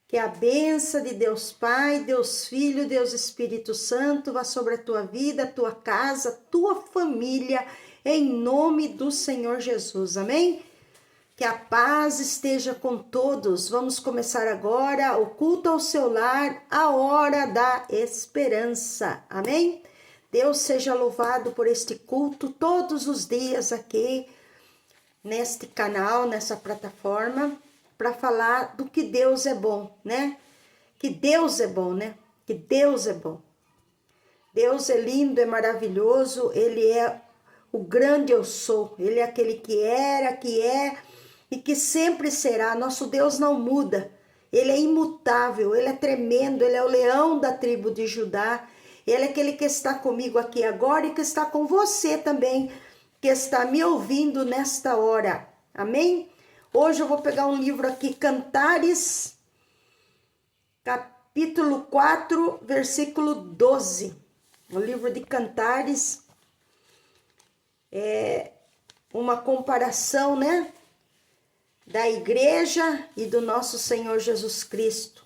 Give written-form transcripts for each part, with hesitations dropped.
Que a bênção de Deus Pai, Deus Filho, Deus Espírito Santo vá sobre a tua vida, a tua casa, a tua família, em nome do Senhor Jesus. Amém? Que a paz esteja com todos. Vamos começar agora o culto ao seu lar, a hora da esperança. Amém? Deus seja louvado por este culto todos os dias aqui neste canal, nessa plataforma, para falar do que Deus é bom, né? Que Deus é bom, né? Que Deus é bom. Deus é lindo, é maravilhoso, Ele é o grande eu sou. Ele é aquele que era, que é e que sempre será. Nosso Deus não muda. Ele é imutável, Ele é tremendo, Ele é o leão da tribo de Judá. Ele é aquele que está comigo aqui agora e que está com você também, que está me ouvindo nesta hora. Amém? Hoje eu vou pegar um livro aqui, Cantares, capítulo 4, versículo 12. O livro de Cantares é uma comparação, né, da igreja e do nosso Senhor Jesus Cristo.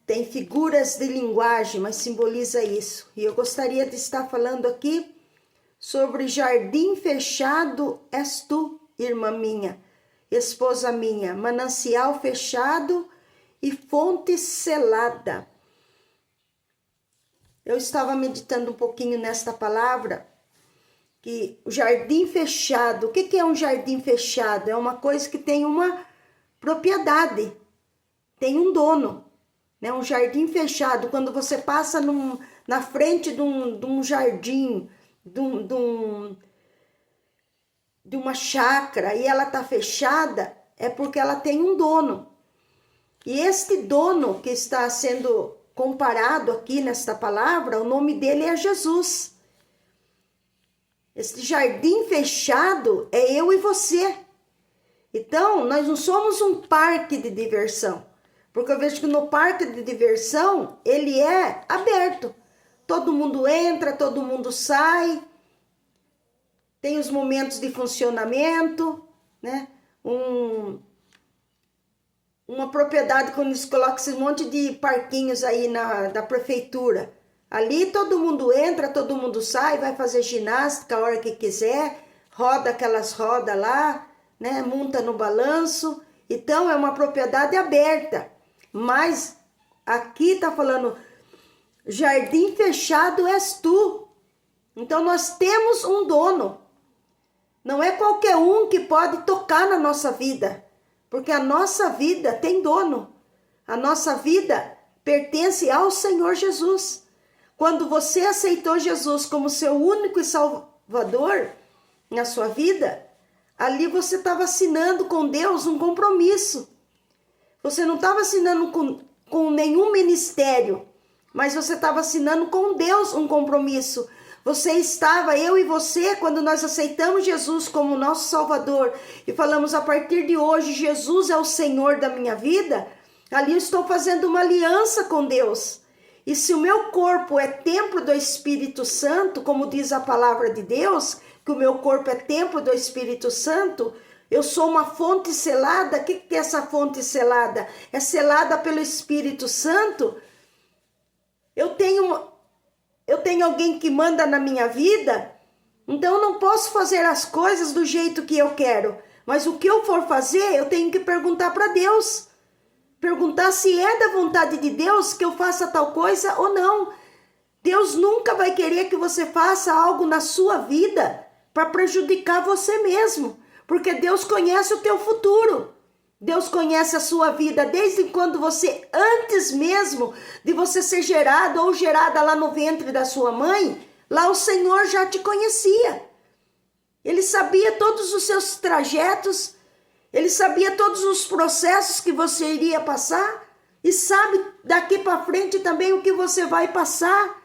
Tem figuras de linguagem, mas simboliza isso. E eu gostaria de estar falando aqui sobre jardim fechado és tu, irmã minha, esposa minha, manancial fechado e fonte selada. Eu estava meditando um pouquinho nesta palavra, que o jardim fechado, o que é um jardim fechado? É uma coisa que tem uma propriedade, tem um dono, né? Um jardim fechado, quando você passa na frente de um jardim, de uma chácara e ela está fechada, é porque ela tem um dono. E este dono que está sendo comparado aqui nesta palavra, o nome dele é Jesus. Este jardim fechado é eu e você. Então, nós não somos um parque de diversão, porque eu vejo que no parque de diversão, ele é aberto. Todo mundo entra, todo mundo sai, tem os momentos de funcionamento, né? Uma propriedade, quando eles colocam esse monte de parquinhos aí da prefeitura, ali todo mundo entra, todo mundo sai, vai fazer ginástica a hora que quiser, roda aquelas rodas lá, né? Monta no balanço. Então, é uma propriedade aberta. Mas aqui tá falando, jardim fechado és tu. Então, nós temos um dono. Não é qualquer um que pode tocar na nossa vida, porque a nossa vida tem dono. A nossa vida pertence ao Senhor Jesus. Quando você aceitou Jesus como seu único e salvador na sua vida, ali você estava assinando com Deus um compromisso. Você não estava assinando com nenhum ministério, mas você estava assinando com Deus um compromisso. Você estava, eu e você, quando nós aceitamos Jesus como nosso Salvador e falamos, a partir de hoje, Jesus é o Senhor da minha vida, ali eu estou fazendo uma aliança com Deus. E se o meu corpo é templo do Espírito Santo, como diz a palavra de Deus, que o meu corpo é templo do Espírito Santo, eu sou uma fonte selada. O que é essa fonte selada? É selada pelo Espírito Santo. Eu tenho alguém que manda na minha vida, então eu não posso fazer as coisas do jeito que eu quero. Mas o que eu for fazer, eu tenho que perguntar para Deus. Perguntar se é da vontade de Deus que eu faça tal coisa ou não. Deus nunca vai querer que você faça algo na sua vida para prejudicar você mesmo. Porque Deus conhece o teu futuro. Deus conhece a sua vida desde quando você, antes mesmo de você ser gerado ou gerada lá no ventre da sua mãe, lá o Senhor já te conhecia. Ele sabia todos os seus trajetos, Ele sabia todos os processos que você iria passar e sabe daqui para frente também o que você vai passar.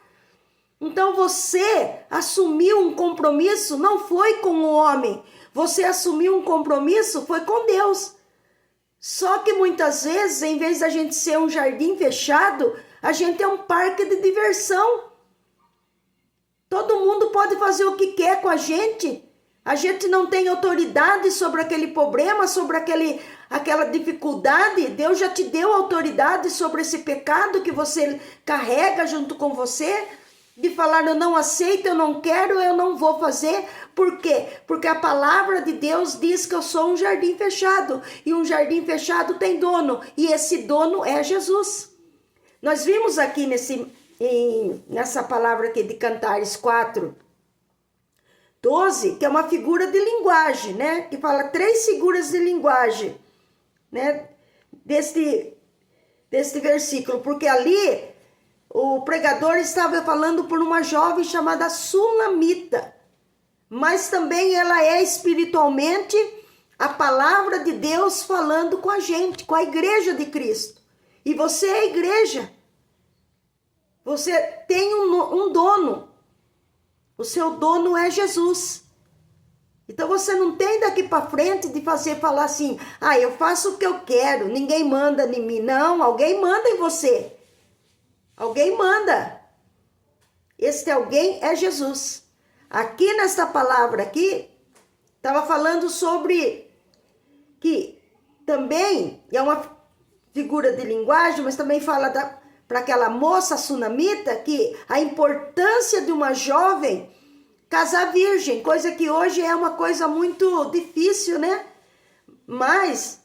Então você assumiu um compromisso, não foi com o homem, você assumiu um compromisso, foi com Deus. Só que muitas vezes, em vez da gente ser um jardim fechado, a gente é um parque de diversão. Todo mundo pode fazer o que quer com a gente. A gente não tem autoridade sobre aquele problema, sobre aquela dificuldade. Deus já te deu autoridade sobre esse pecado que você carrega junto com você, de falar: eu não aceito, eu não quero, eu não vou fazer. Por quê? Porque a palavra de Deus diz que eu sou um jardim fechado, e um jardim fechado tem dono, e esse dono é Jesus. Nós vimos aqui nessa palavra aqui de Cantares 4:12, que é uma figura de linguagem, né? Que fala 3 figuras de linguagem, né? Deste versículo, porque ali o pregador estava falando por uma jovem chamada Sulamita, mas também ela é espiritualmente a palavra de Deus falando com a gente, com a igreja de Cristo. E você é a igreja. Você tem um dono. O seu dono é Jesus. Então você não tem daqui para frente de falar assim: ah, eu faço o que eu quero, ninguém manda em mim. Não, alguém manda em você. Alguém manda. Este alguém é Jesus. Aqui nesta palavra aqui, estava falando sobre que também é uma figura de linguagem, mas também fala para aquela moça sunamita que a importância de uma jovem casar virgem, coisa que hoje é uma coisa muito difícil, né? Mas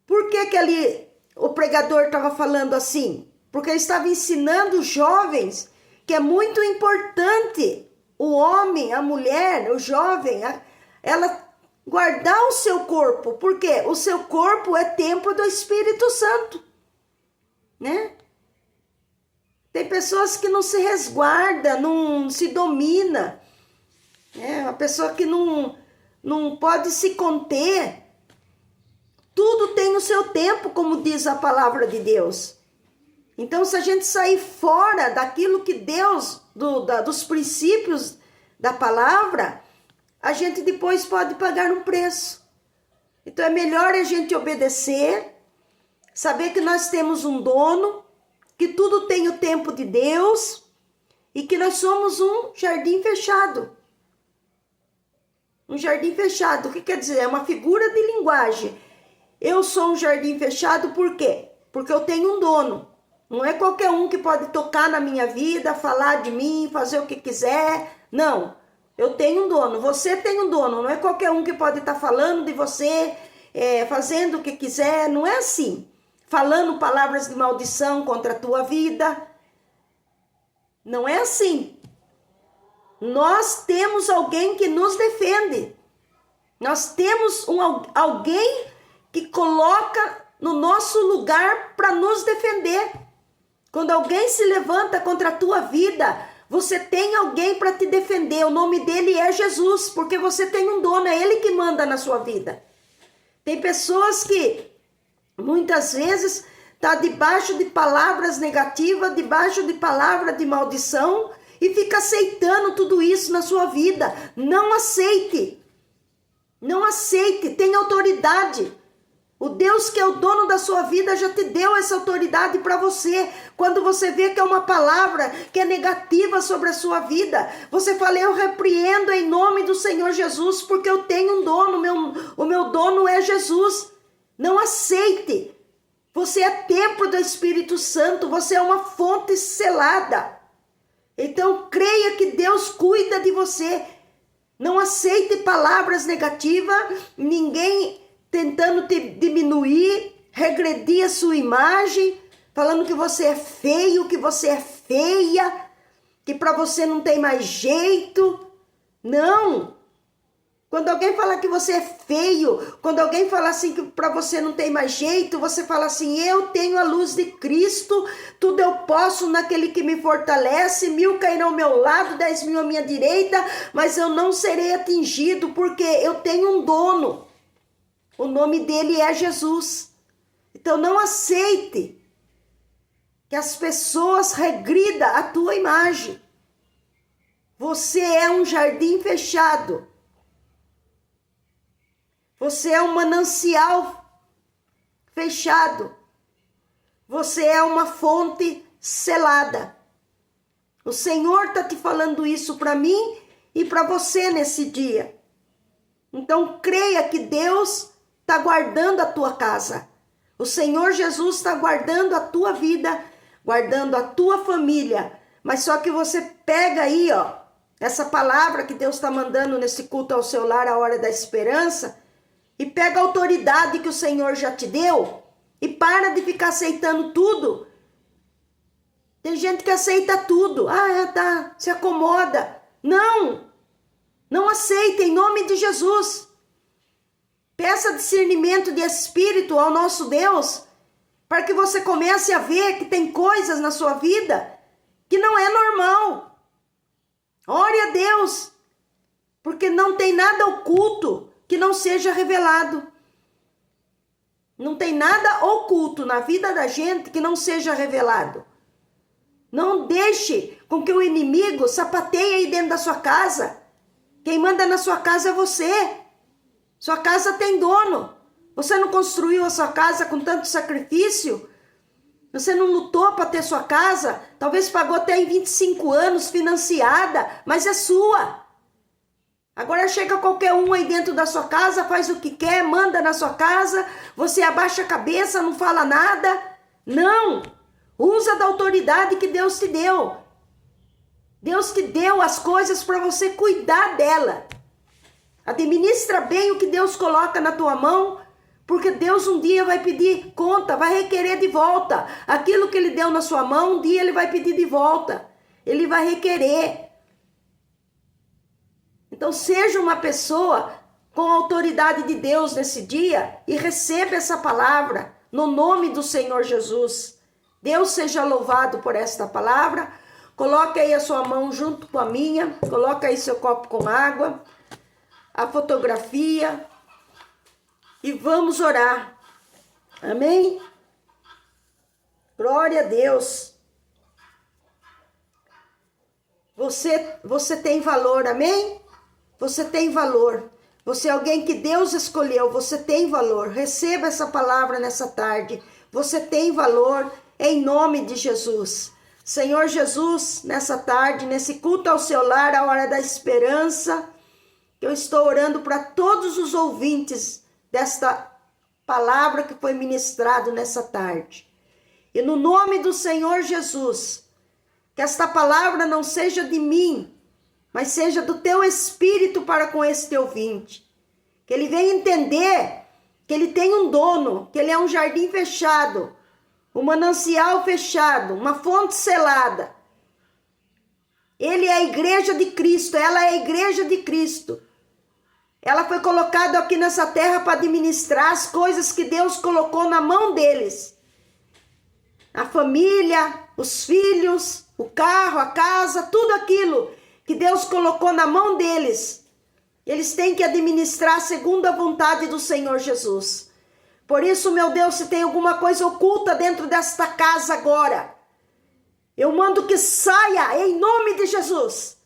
por que ali o pregador estava falando assim? Porque ele estava ensinando os jovens que é muito importante o homem, a mulher, o jovem, ela guardar o seu corpo, porque o seu corpo é templo do Espírito Santo, né? Tem pessoas que não se resguarda, não se domina, né? Uma pessoa que não pode se conter. Tudo tem o seu tempo, como diz a palavra de Deus. Então, se a gente sair fora daquilo que Deus, dos princípios da palavra, a gente depois pode pagar um preço. Então, é melhor a gente obedecer, saber que nós temos um dono, que tudo tem o tempo de Deus e que nós somos um jardim fechado. Um jardim fechado, o que quer dizer? É uma figura de linguagem. Eu sou um jardim fechado por quê? Porque eu tenho um dono. Não é qualquer um que pode tocar na minha vida, falar de mim, fazer o que quiser. Não, eu tenho um dono. Você tem um dono. Não é qualquer um que pode estar falando de você, fazendo o que quiser. Não é assim. Falando palavras de maldição contra a tua vida. Não é assim. Nós temos alguém que nos defende. Nós temos alguém que coloca no nosso lugar para nos defender. Quando alguém se levanta contra a tua vida, você tem alguém para te defender. O nome dele é Jesus, porque você tem um dono, é ele que manda na sua vida. Tem pessoas que muitas vezes tá debaixo de palavras negativas, debaixo de palavras de maldição e fica aceitando tudo isso na sua vida. Não aceite. Não aceite, tenha autoridade. O Deus que é o dono da sua vida já te deu essa autoridade para você. Quando você vê que é uma palavra que é negativa sobre a sua vida, você fala: eu repreendo em nome do Senhor Jesus, porque eu tenho um dono, o meu dono é Jesus. Não aceite. Você é templo do Espírito Santo, você é uma fonte selada. Então creia que Deus cuida de você. Não aceite palavras negativas, ninguém tentando te diminuir, regredir a sua imagem, falando que você é feio, que você é feia, que para você não tem mais jeito. Não. Quando alguém fala que você é feio, quando alguém fala assim que para você não tem mais jeito, você fala assim: eu tenho a luz de Cristo, tudo eu posso naquele que me fortalece, 1000 cairão ao meu lado, 10.000 à minha direita, mas eu não serei atingido, porque eu tenho um dono. O nome dele é Jesus. Então não aceite que as pessoas regridam a tua imagem. Você é um jardim fechado. Você é um manancial fechado. Você é uma fonte selada. O Senhor está te falando isso para mim e para você nesse dia. Então creia que Deus está guardando a tua casa. O Senhor Jesus está guardando a tua vida, guardando a tua família. Mas só que você pega aí, ó, essa palavra que Deus está mandando nesse culto ao seu lar, a hora da esperança, e pega a autoridade que o Senhor já te deu e para de ficar aceitando tudo. Tem gente que aceita tudo. Tá, se acomoda. Não aceita em nome de Jesus. Peça discernimento de espírito ao nosso Deus, para que você comece a ver que tem coisas na sua vida que não é normal. Ore a Deus, porque não tem nada oculto que não seja revelado. Não tem nada oculto na vida da gente que não seja revelado. Não deixe com que o inimigo sapateie aí dentro da sua casa. Quem manda na sua casa é você. Sua casa tem dono. Você não construiu a sua casa com tanto sacrifício? Você não lutou para ter sua casa? Talvez pagou até em 25 anos financiada, mas é sua. Agora chega qualquer um aí dentro da sua casa, faz o que quer, manda na sua casa, você abaixa a cabeça, não fala nada. Não! Usa da autoridade que Deus te deu. Deus te deu as coisas para você cuidar dela. Administra bem o que Deus coloca na tua mão, porque Deus um dia vai pedir conta, vai requerer de volta. Aquilo que Ele deu na sua mão, um dia Ele vai pedir de volta. Ele vai requerer. Então seja uma pessoa com a autoridade de Deus nesse dia e receba essa palavra no nome do Senhor Jesus. Deus seja louvado por esta palavra. Coloque aí a sua mão junto com a minha, coloque aí seu copo com água, a fotografia e vamos orar. Amém? Glória a Deus. Você tem valor, amém? Você tem valor. Você é alguém que Deus escolheu, você tem valor. Receba essa palavra nessa tarde. Você tem valor em nome de Jesus. Senhor Jesus, nessa tarde, nesse culto ao seu lar, a hora da esperança, eu estou orando para todos os ouvintes desta palavra que foi ministrado nessa tarde. E no nome do Senhor Jesus, que esta palavra não seja de mim, mas seja do teu Espírito para com este ouvinte. Que ele venha entender que ele tem um dono, que ele é um jardim fechado, um manancial fechado, uma fonte selada. Ele é a igreja de Cristo, ela é a igreja de Cristo. Ela foi colocada aqui nessa terra para administrar as coisas que Deus colocou na mão deles. A família, os filhos, o carro, a casa, tudo aquilo que Deus colocou na mão deles. Eles têm que administrar segundo a vontade do Senhor Jesus. Por isso, meu Deus, se tem alguma coisa oculta dentro desta casa agora, eu mando que saia em nome de Jesus.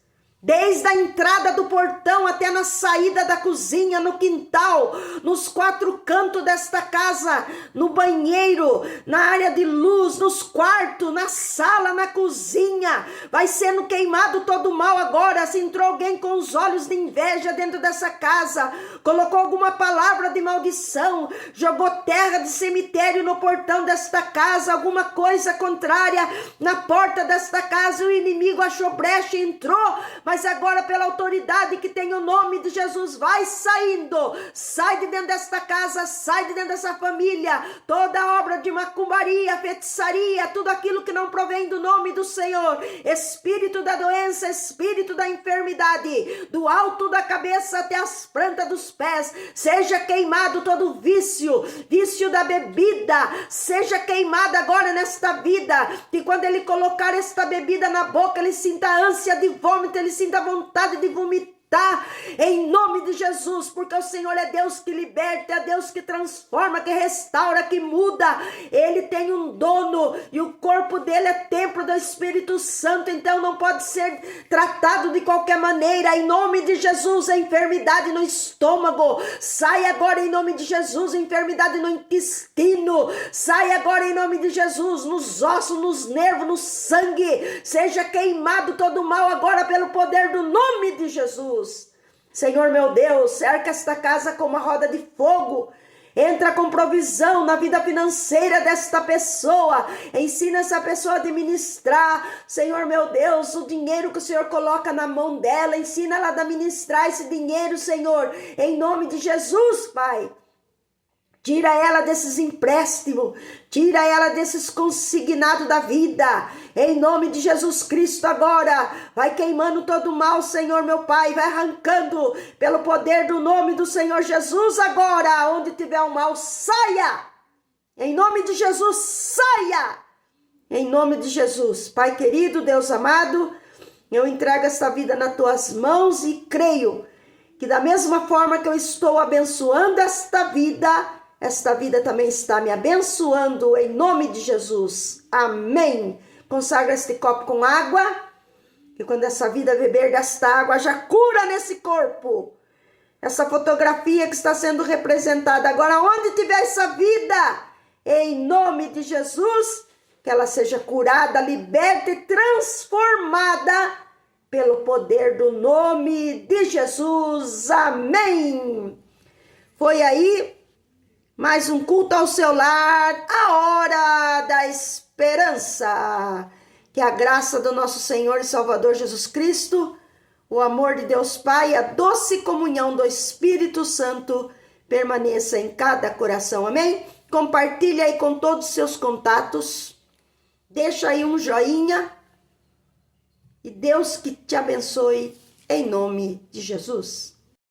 Desde a entrada do portão até na saída da cozinha, no quintal, nos quatro cantos desta casa, no banheiro, na área de luz, nos quartos, na sala, na cozinha, vai sendo queimado todo o mal agora. Se entrou alguém com os olhos de inveja dentro dessa casa, colocou alguma palavra de maldição, jogou terra de cemitério no portão desta casa, alguma coisa contrária na porta desta casa, o inimigo achou brecha e entrou, mas agora pela autoridade que tem o nome de Jesus, vai saindo, sai de dentro desta casa, sai de dentro dessa família, toda obra de macumbaria, feitiçaria, tudo aquilo que não provém do nome do Senhor, espírito da doença, espírito da enfermidade, do alto da cabeça até as plantas dos pés, seja queimado todo vício da bebida, seja queimado agora nesta vida, que quando ele colocar esta bebida na boca, ele sinta ânsia de vômito, ele sinta vontade de vomitar, em nome de Jesus, porque o Senhor é Deus que liberta, é Deus que transforma, que restaura, que muda. Ele tem um dono e o corpo dele é templo do Espírito Santo, então não pode ser tratado de qualquer maneira. Em nome de Jesus, a enfermidade no estômago, sai agora em nome de Jesus, a enfermidade no intestino, sai agora em nome de Jesus, nos ossos, nos nervos, no sangue, seja queimado todo o mal agora pelo poder do nome de Jesus. Senhor meu Deus, cerca esta casa com uma roda de fogo, entra com provisão na vida financeira desta pessoa, ensina essa pessoa a administrar, Senhor meu Deus, o dinheiro que o Senhor coloca na mão dela, ensina ela a administrar esse dinheiro, Senhor, em nome de Jesus, Pai. Tira ela desses empréstimos, tira ela desses consignados da vida, em nome de Jesus Cristo agora, vai queimando todo o mal, Senhor meu Pai, vai arrancando pelo poder do nome do Senhor Jesus agora, onde tiver o mal, saia, em nome de Jesus, saia, em nome de Jesus. Pai querido, Deus amado, eu entrego esta vida nas tuas mãos e creio que da mesma forma que eu estou abençoando esta vida também está me abençoando em nome de Jesus. Amém. Consagra este copo com água, que quando essa vida beber desta água, já cura nesse corpo. Essa fotografia que está sendo representada agora, onde tiver essa vida, em nome de Jesus, que ela seja curada, liberta e transformada pelo poder do nome de Jesus. Amém. Foi aí mais um culto ao seu lar, a hora da esperança. Que a graça do nosso Senhor e Salvador Jesus Cristo, o amor de Deus Pai, a doce comunhão do Espírito Santo permaneça em cada coração. Amém? Compartilha aí com todos os seus contatos. Deixa aí um joinha. E Deus que te abençoe em nome de Jesus.